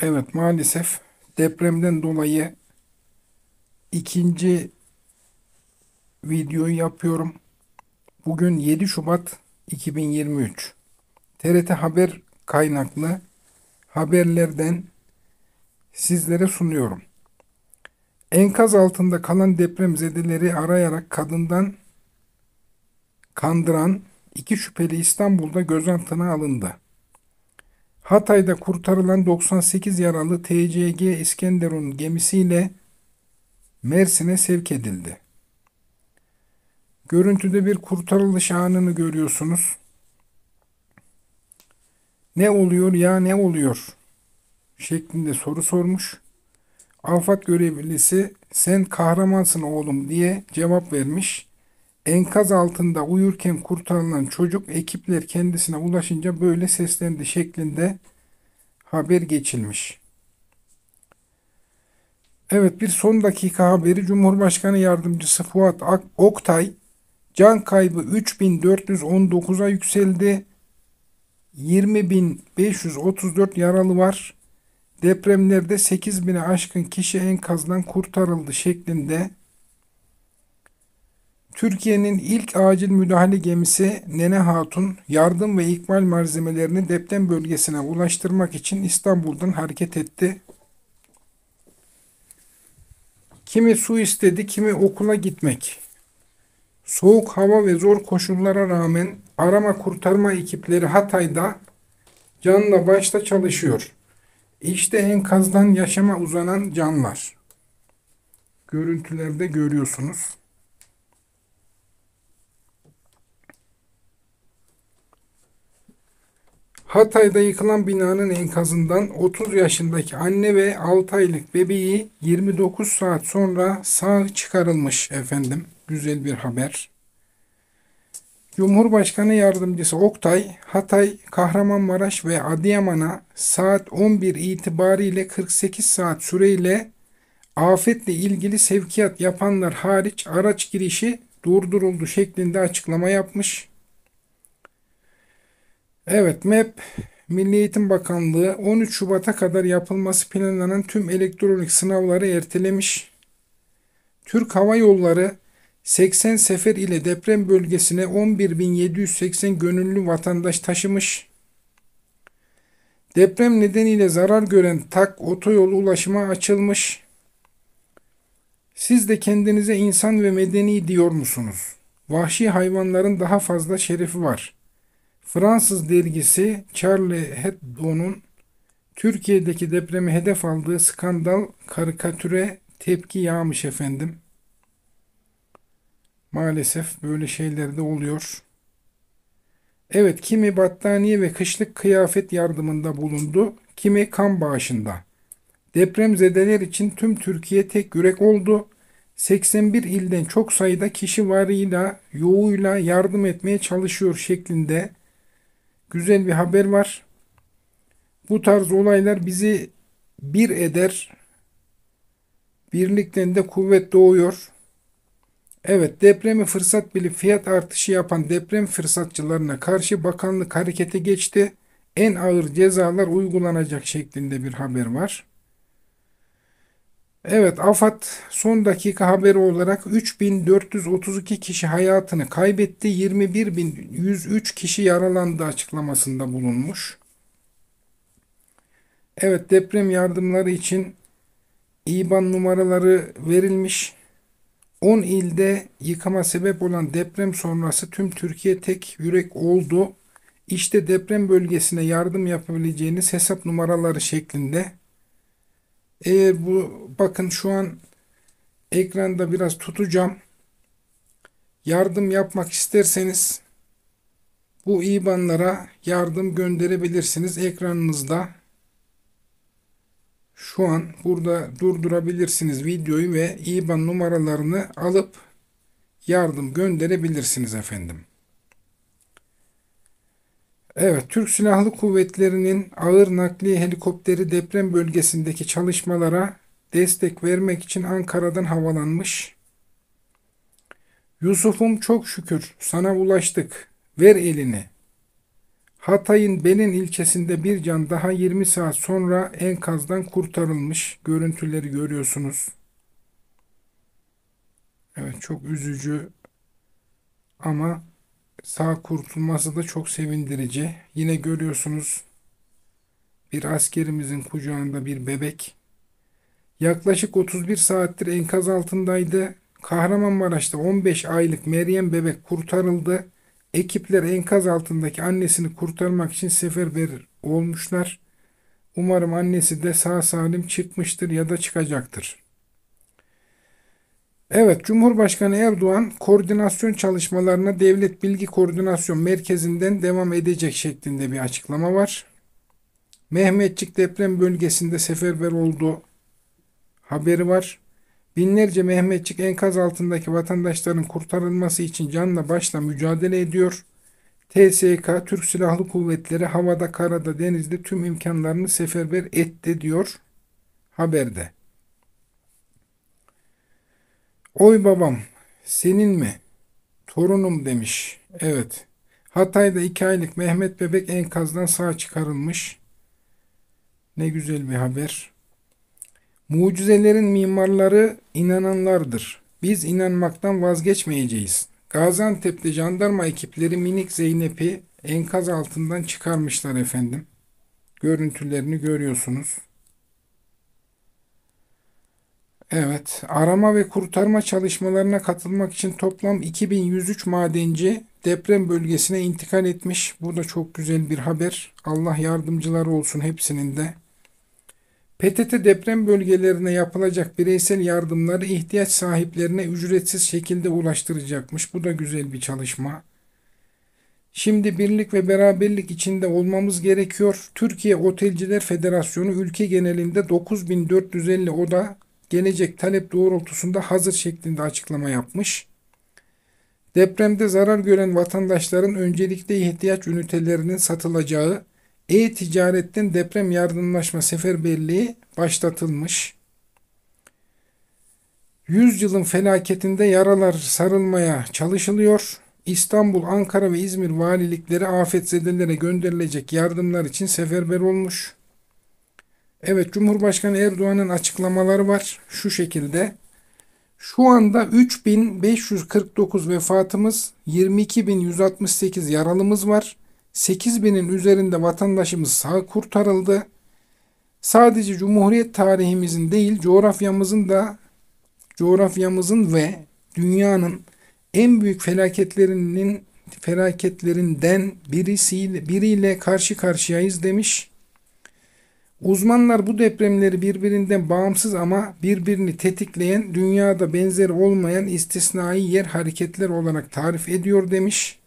Evet, maalesef depremden dolayı ikinci videoyu yapıyorum. Bugün 7 Şubat 2023. TRT Haber kaynaklı haberlerden sizlere sunuyorum. Enkaz altında kalan depremzedeleri arayarak kadından kandıran iki şüpheli İstanbul'da gözaltına alındı. Hatay'da kurtarılan 98 yaralı TCG İskenderun gemisiyle Mersin'e sevk edildi. Görüntüde bir kurtarılış anını görüyorsunuz. Ne oluyor ya ne oluyor şeklinde soru sormuş. AFAD görevlisi sen kahramansın oğlum diye cevap vermiş. Enkaz altında uyurken kurtarılan çocuk ekipler kendisine ulaşınca böyle seslendi şeklinde haber geçilmiş. Evet, bir son dakika haberi. Cumhurbaşkanı Yardımcısı Fuat Oktay can kaybı 3419'a yükseldi. 20.534 yaralı var. Depremlerde 8.000'e aşkın kişi enkazdan kurtarıldı şeklinde. Türkiye'nin ilk acil müdahale gemisi Nene Hatun yardım ve ikmal malzemelerini deprem bölgesine ulaştırmak için İstanbul'dan hareket etti. Kimi su istedi, kimi okula gitmek. Soğuk hava ve zor koşullara rağmen arama kurtarma ekipleri Hatay'da canla başla çalışıyor. İşte enkazdan yaşama uzanan canlar. Görüntülerde görüyorsunuz. Hatay'da yıkılan binanın enkazından 30 yaşındaki anne ve 6 aylık bebeği 29 saat sonra sağ çıkarılmış efendim. Güzel bir haber. Cumhurbaşkanı Yardımcısı Oktay, Hatay, Kahramanmaraş ve Adıyaman'a saat 11 itibariyle 48 saat süreyle afetle ilgili sevkiyat yapanlar hariç araç girişi durduruldu şeklinde açıklama yapmış. Evet, MEP, Milli Eğitim Bakanlığı 13 Şubat'a kadar yapılması planlanan tüm elektronik sınavları ertelemiş. Türk Hava Yolları 80 sefer ile deprem bölgesine 11.780 gönüllü vatandaş taşımış. Deprem nedeniyle zarar gören TAK otoyolu ulaşıma açılmış. Siz de kendinize insan ve medeni diyor musunuz? Vahşi hayvanların daha fazla şerefi var. Fransız dergisi Charlie Hebdo'nun Türkiye'deki depremi hedef aldığı skandal karikatüre tepki yağmış efendim. Maalesef böyle şeyler de oluyor. Evet, kimi battaniye ve kışlık kıyafet yardımında bulundu, kimi kan bağışında. Depremzedeler için tüm Türkiye tek yürek oldu. 81 ilden çok sayıda kişi varıyla, yoğuyla yardım etmeye çalışıyor şeklinde güzel bir haber var. Bu tarz olaylar bizi bir eder, birlikten de kuvvet doğuyor. Evet, depremi fırsat bilip fiyat artışı yapan deprem fırsatçılarına karşı bakanlık harekete geçti. En ağır cezalar uygulanacak şeklinde bir haber var. Evet, AFAD son dakika haberi olarak 3.432 kişi hayatını kaybetti, 21.103 kişi yaralandı açıklamasında bulunmuş. Evet, deprem yardımları için IBAN numaraları verilmiş. 10 ilde yıkıma sebep olan deprem sonrası tüm Türkiye tek yürek oldu. İşte deprem bölgesine yardım yapabileceğiniz hesap numaraları şeklinde. Eğer bu bakın şu an ekranda biraz tutacağım. Yardım yapmak isterseniz bu IBAN'lara yardım gönderebilirsiniz. Ekranınızda şu an burada durdurabilirsiniz videoyu ve IBAN numaralarını alıp yardım gönderebilirsiniz efendim. Evet, Türk Silahlı Kuvvetleri'nin ağır nakliye helikopteri deprem bölgesindeki çalışmalara destek vermek için Ankara'dan havalanmış. Yusuf'um çok şükür sana ulaştık. Ver elini. Hatay'ın Belen ilçesinde bir can daha 20 saat sonra enkazdan kurtarılmış. Görüntüleri görüyorsunuz. Evet, çok üzücü ama sağ kurtulması da çok sevindirici. Yine görüyorsunuz bir askerimizin kucağında bir bebek. Yaklaşık 31 saattir enkaz altındaydı. Kahramanmaraş'ta 15 aylık Meryem bebek kurtarıldı. Ekipler enkaz altındaki annesini kurtarmak için seferber olmuşlar. Umarım annesi de sağ salim çıkmıştır ya da çıkacaktır. Evet, Cumhurbaşkanı Erdoğan koordinasyon çalışmalarına Devlet Bilgi Koordinasyon Merkezi'nden devam edecek şeklinde bir açıklama var. Mehmetçik deprem bölgesinde seferber olduğu haberi var. Binlerce Mehmetçik enkaz altındaki vatandaşların kurtarılması için canla başla mücadele ediyor. TSK, Türk Silahlı Kuvvetleri havada, karada, denizde tüm imkanlarını seferber etti diyor haberde. Oy babam, senin mi? Torunum demiş. Evet. Hatay'da 2 aylık Mehmet bebek enkazdan sağ çıkarılmış. Ne güzel bir haber. Mucizelerin mimarları inananlardır. Biz inanmaktan vazgeçmeyeceğiz. Gaziantep'te jandarma ekipleri minik Zeynep'i enkaz altından çıkarmışlar efendim. Görüntülerini görüyorsunuz. Evet, arama ve kurtarma çalışmalarına katılmak için toplam 2103 madenci deprem bölgesine intikal etmiş. Bu da çok güzel bir haber. Allah yardımcıları olsun hepsinin de. PTT deprem bölgelerine yapılacak bireysel yardımları ihtiyaç sahiplerine ücretsiz şekilde ulaştıracakmış. Bu da güzel bir çalışma. Şimdi birlik ve beraberlik içinde olmamız gerekiyor. Türkiye Otelciler Federasyonu ülke genelinde 9450 oda gelecek talep doğrultusunda hazır şeklinde açıklama yapmış. Depremde zarar gören vatandaşların öncelikle ihtiyaç ünitelerinin satılacağı e-ticaretten deprem yardımlaşma seferberliği başlatılmış. 100 yılın felaketinde yaralar sarılmaya çalışılıyor. İstanbul, Ankara ve İzmir valilikleri afetzedelere gönderilecek yardımlar için seferber olmuş. Evet, Cumhurbaşkanı Erdoğan'ın açıklamaları var şu şekilde. Şu anda 3549 vefatımız, 22.168 yaralımız var. 8.000'in üzerinde vatandaşımız sağ kurtarıldı. Sadece Cumhuriyet tarihimizin değil, coğrafyamızın ve dünyanın en büyük felaketlerinden biriyle karşı karşıyayız demiş. Uzmanlar bu depremleri birbirinden bağımsız ama birbirini tetikleyen, dünyada benzeri olmayan istisnai yer hareketler olarak tarif ediyor demiş.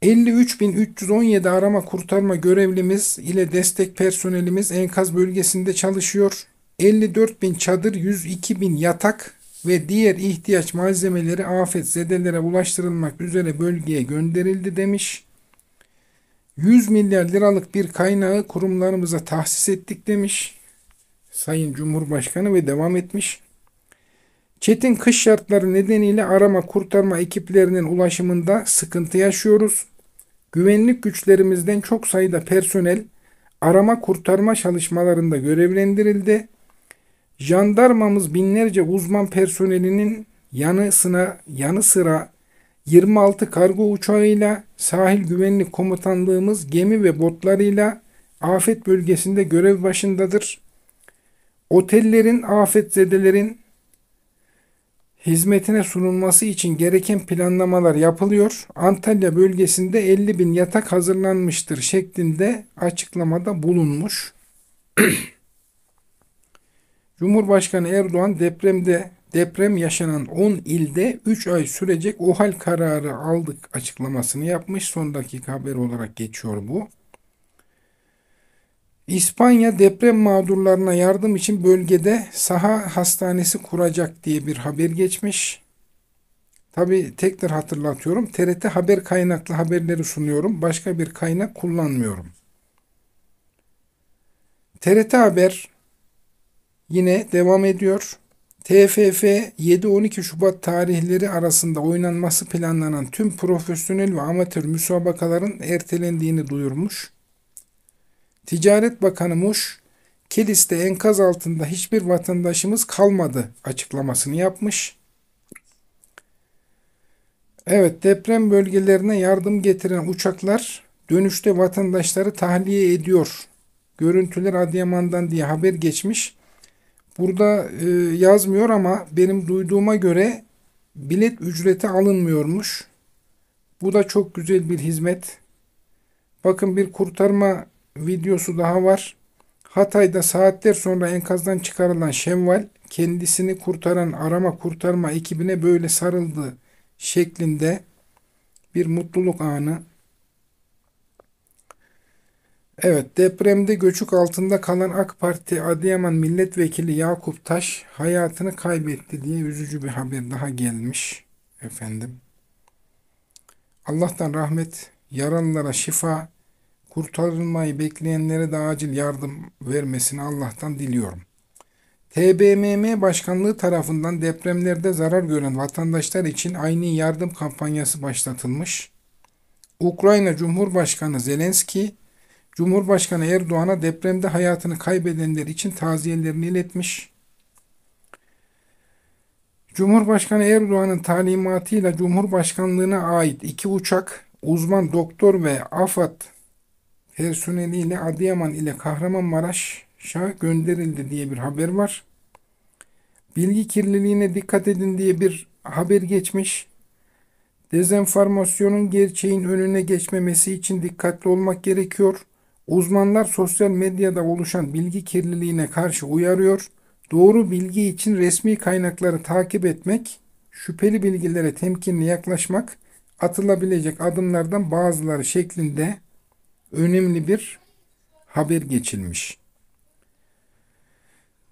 53.317 arama kurtarma görevlimiz ile destek personelimiz enkaz bölgesinde çalışıyor. 54.000 çadır, 102.000 yatak ve diğer ihtiyaç malzemeleri afetzedelere ulaştırılmak üzere bölgeye gönderildi demiş. 100 milyar liralık bir kaynağı kurumlarımıza tahsis ettik demiş Sayın Cumhurbaşkanı ve devam etmiş. Çetin kış şartları nedeniyle arama kurtarma ekiplerinin ulaşımında sıkıntı yaşıyoruz. Güvenlik güçlerimizden çok sayıda personel arama kurtarma çalışmalarında görevlendirildi. Jandarmamız binlerce uzman personelinin yanı sıra 26 kargo uçağıyla, sahil güvenlik komutanlığımız gemi ve botlarıyla afet bölgesinde görev başındadır. Otellerin afetzedelerin hizmetine sunulması için gereken planlamalar yapılıyor. Antalya bölgesinde 50.000 yatak hazırlanmıştır şeklinde açıklamada bulunmuş. Cumhurbaşkanı Erdoğan deprem yaşanan 10 ilde 3 ay sürecek OHAL kararı aldık açıklamasını yapmış. Son dakika haber olarak geçiyor bu. İspanya deprem mağdurlarına yardım için bölgede saha hastanesi kuracak diye bir haber geçmiş. Tabi tekrar hatırlatıyorum. TRT haber kaynaklı haberleri sunuyorum. Başka bir kaynak kullanmıyorum. TRT Haber yine devam ediyor. TFF 7-12 Şubat tarihleri arasında oynanması planlanan tüm profesyonel ve amatör müsabakaların ertelendiğini duyurmuş. Ticaret Bakanı Muş, Kilis'te enkaz altında hiçbir vatandaşımız kalmadı açıklamasını yapmış. Evet, deprem bölgelerine yardım getiren uçaklar dönüşte vatandaşları tahliye ediyor. Görüntüler Adıyaman'dan diye haber geçmiş. Burada yazmıyor ama benim duyduğuma göre bilet ücreti alınmıyormuş. Bu da çok güzel bir hizmet. Bakın, bir kurtarma videosu daha var. Hatay'da saatler sonra enkazdan çıkarılan Şevval kendisini kurtaran arama kurtarma ekibine böyle sarıldı şeklinde bir mutluluk anı. Evet, depremde göçük altında kalan AK Parti Adıyaman Milletvekili Yakup Taş hayatını kaybetti diye üzücü bir haber daha gelmiş efendim. Allah'tan rahmet, yaralılara şifa, kurtarılmayı bekleyenlere de acil yardım vermesini Allah'tan diliyorum. TBMM Başkanlığı tarafından depremlerde zarar gören vatandaşlar için aynı yardım kampanyası başlatılmış. Ukrayna Cumhurbaşkanı Zelenski, Cumhurbaşkanı Erdoğan'a depremde hayatını kaybedenler için taziyelerini iletmiş. Cumhurbaşkanı Erdoğan'ın talimatıyla Cumhurbaşkanlığına ait 2 uçak, uzman doktor ve AFAD personeliyle Adıyaman ile Kahramanmaraş'a gönderildi diye bir haber var. Bilgi kirliliğine dikkat edin diye bir haber geçmiş. Dezenformasyonun gerçeğin önüne geçmemesi için dikkatli olmak gerekiyor. Uzmanlar sosyal medyada oluşan bilgi kirliliğine karşı uyarıyor. Doğru bilgi için resmi kaynakları takip etmek, şüpheli bilgilere temkinli yaklaşmak atılabilecek adımlardan bazıları şeklinde önemli bir haber geçilmiş.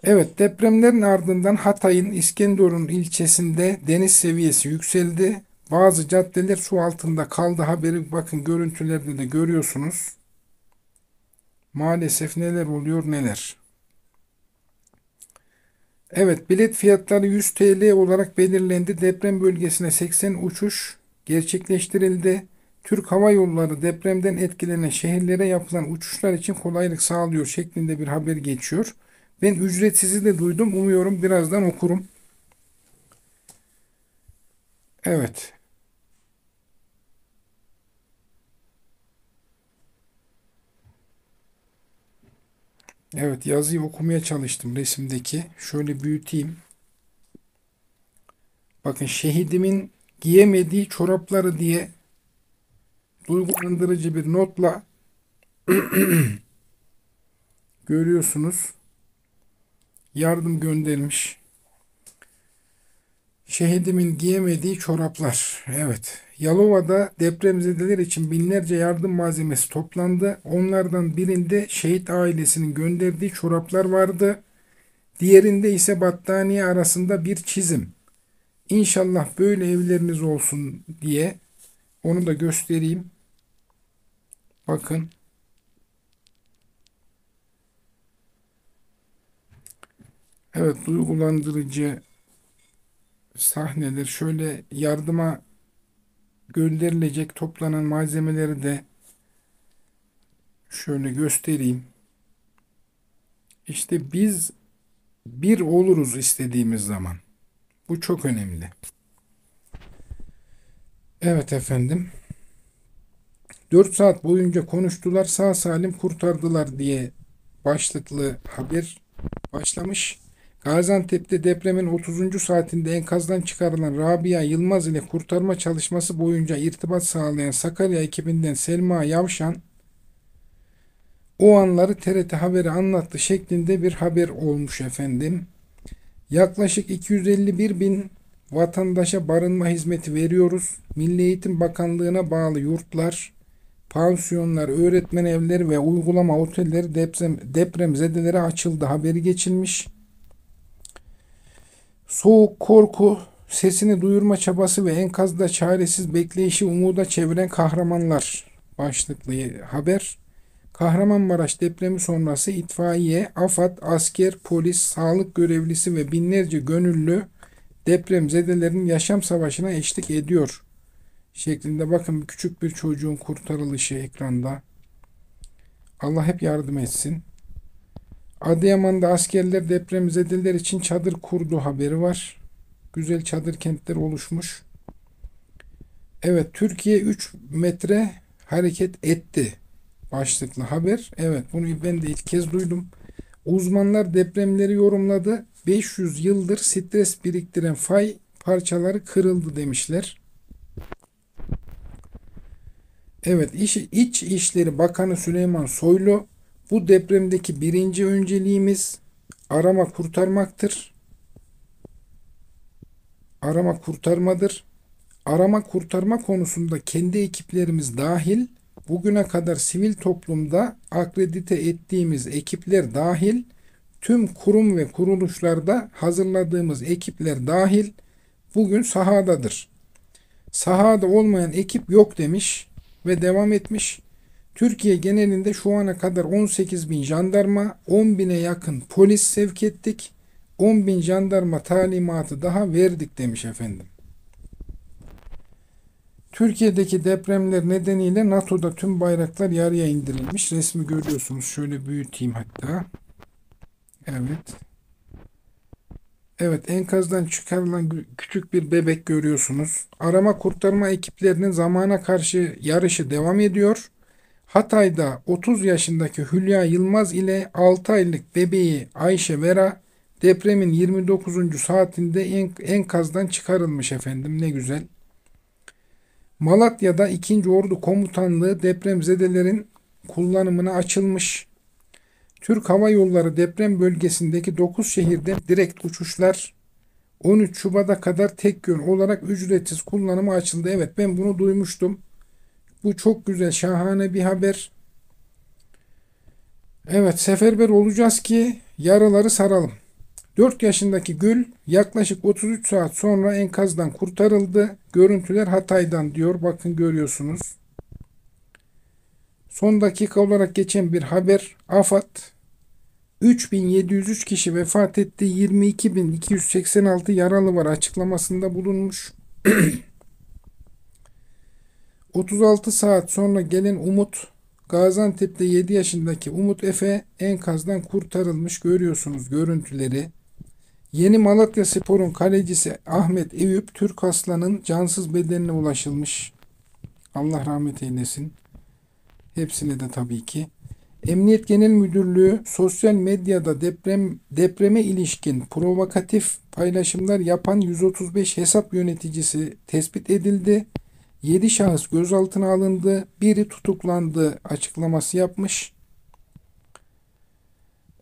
Evet, depremlerin ardından Hatay'ın İskenderun ilçesinde deniz seviyesi yükseldi. Bazı caddeler su altında kaldı haberi, bakın görüntülerde de görüyorsunuz. Maalesef neler oluyor neler. Evet, bilet fiyatları 100 TL olarak belirlendi. Deprem bölgesine 80 uçuş gerçekleştirildi. Türk Hava Yolları depremden etkilenen şehirlere yapılan uçuşlar için kolaylık sağlıyor şeklinde bir haber geçiyor. Ben ücretsizi de duydum. Umuyorum birazdan okurum. Evet. Evet, yazıyı okumaya çalıştım resimdeki. Şöyle büyüteyim. Bakın, şehidimin giyemediği çorapları diye duygulandırıcı bir notla görüyorsunuz. Yardım göndermiş. Şehidimin giyemediği çoraplar. Evet. Yalova'da depremzedeler için binlerce yardım malzemesi toplandı. Onlardan birinde şehit ailesinin gönderdiği çoraplar vardı. Diğerinde ise battaniye arasında bir çizim. İnşallah böyle evleriniz olsun diye onu da göstereyim. Bakın. Evet, duygulandırıcı sahneler. Şöyle yardıma gönderilecek toplanan malzemeleri de şöyle göstereyim. İşte biz bir oluruz istediğimiz zaman. Bu çok önemli. Evet efendim. 4 saat boyunca konuştular, sağ salim kurtardılar diye başlıklı haber başlamış. Gaziantep'te depremin 30. saatinde enkazdan çıkarılan Rabia Yılmaz ile kurtarma çalışması boyunca irtibat sağlayan Sakarya ekibinden Selma Yavşan o anları TRT Haber'e anlattı şeklinde bir haber olmuş efendim. Yaklaşık 251 bin vatandaşa barınma hizmeti veriyoruz. Milli Eğitim Bakanlığı'na bağlı yurtlar, pansiyonlar, öğretmen evleri ve uygulama otelleri depremzedelere açıldı haberi geçilmiş. Soğuk, korku, sesini duyurma çabası ve enkazda çaresiz bekleyişi umuda çeviren kahramanlar başlıklı haber. Kahramanmaraş depremi sonrası itfaiye, AFAD, asker, polis, sağlık görevlisi ve binlerce gönüllü depremzedelerin yaşam savaşına eşlik ediyor şeklinde, bakın küçük bir çocuğun kurtarılışı ekranda. Allah hep yardım etsin. Adıyaman'da askerler depremzedeler için çadır kurdu haberi var. Güzel çadır kentler oluşmuş. Evet, Türkiye 3 metre hareket etti başlıklı haber. Evet, bunu ben de ilk kez duydum. Uzmanlar depremleri yorumladı. 500 yıldır stres biriktiren fay parçaları kırıldı demişler. Evet, İçişleri Bakanı Süleyman Soylu, bu depremdeki birinci önceliğimiz arama kurtarmaktır. Arama kurtarmadır. Arama kurtarma konusunda kendi ekiplerimiz dahil, bugüne kadar sivil toplumda akredite ettiğimiz ekipler dahil, tüm kurum ve kuruluşlarda hazırladığımız ekipler dahil bugün sahadadır. Sahada olmayan ekip yok demiş ve devam etmiş. Türkiye genelinde şu ana kadar 18 bin jandarma, 10 bine yakın polis sevk ettik. 10 bin jandarma talimatı daha verdik demiş efendim. Türkiye'deki depremler nedeniyle NATO'da tüm bayraklar yarıya indirilmiş. Resmi görüyorsunuz. Şöyle büyüteyim hatta. Evet. Evet, enkazdan çıkarılan küçük bir bebek görüyorsunuz. Arama kurtarma ekiplerinin zamana karşı yarışı devam ediyor. Hatay'da 30 yaşındaki Hülya Yılmaz ile 6 aylık bebeği Ayşe Vera depremin 29. saatinde enkazdan çıkarılmış efendim. Ne güzel. Malatya'da 2. Ordu Komutanlığı depremzedelerin kullanımına açılmış. Türk Hava Yolları deprem bölgesindeki 9 şehirden direkt uçuşlar 13 Şubat'a kadar tek yön olarak ücretsiz kullanıma açıldı. Evet, ben bunu duymuştum. Bu çok güzel, şahane bir haber. Evet, seferber olacağız ki yaraları saralım. 4 yaşındaki Gül yaklaşık 33 saat sonra enkazdan kurtarıldı. Görüntüler Hatay'dan diyor. Bakın görüyorsunuz. Son dakika olarak geçen bir haber. AFAD 3.703 kişi vefat etti. 22.286 yaralı var açıklamasında bulunmuş. 36 saat sonra gelen Umut, Gaziantep'te 7 yaşındaki Umut Efe enkazdan kurtarılmış. Görüyorsunuz görüntüleri. Yeni Malatyaspor'un kalecisi Ahmet Eyüp Türk Aslan'ın cansız bedenine ulaşılmış. Allah rahmet eylesin. Hepsine de tabii ki. Emniyet Genel Müdürlüğü sosyal medyada depreme ilişkin provokatif paylaşımlar yapan 135 hesap yöneticisi tespit edildi. 7 şahıs gözaltına alındı. Biri tutuklandı açıklaması yapmış.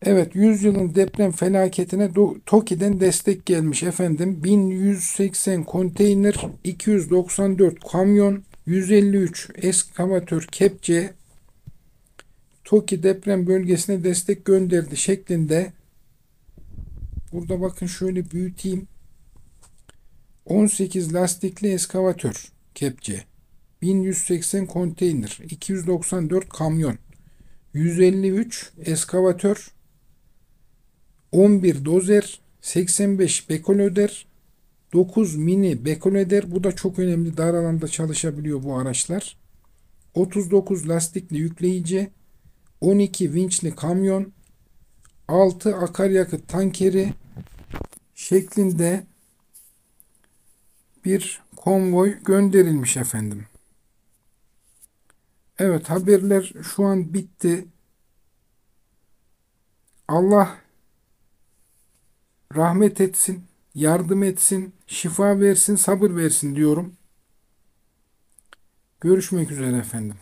Evet, 100 yılın deprem felaketine TOKİ'den destek gelmiş efendim. 1180 konteyner, 294 kamyon, 153 eskavatör kepçe TOKİ deprem bölgesine destek gönderdi şeklinde. Burada bakın şöyle büyüteyim. 18 lastikli eskavatör kepçe, 1180 konteyner, 294 kamyon, 153 eskavatör, 11 dozer, 85 bekolöder, 9 mini bekolöder. Bu da çok önemli. Dar alanda çalışabiliyor bu araçlar. 39 lastikli yükleyici, 12 vinçli kamyon, 6 akaryakıt tankeri şeklinde bir konvoy gönderilmiş efendim. Evet, haberler şu an bitti. Allah rahmet etsin, yardım etsin, şifa versin, sabır versin diyorum. Görüşmek üzere efendim.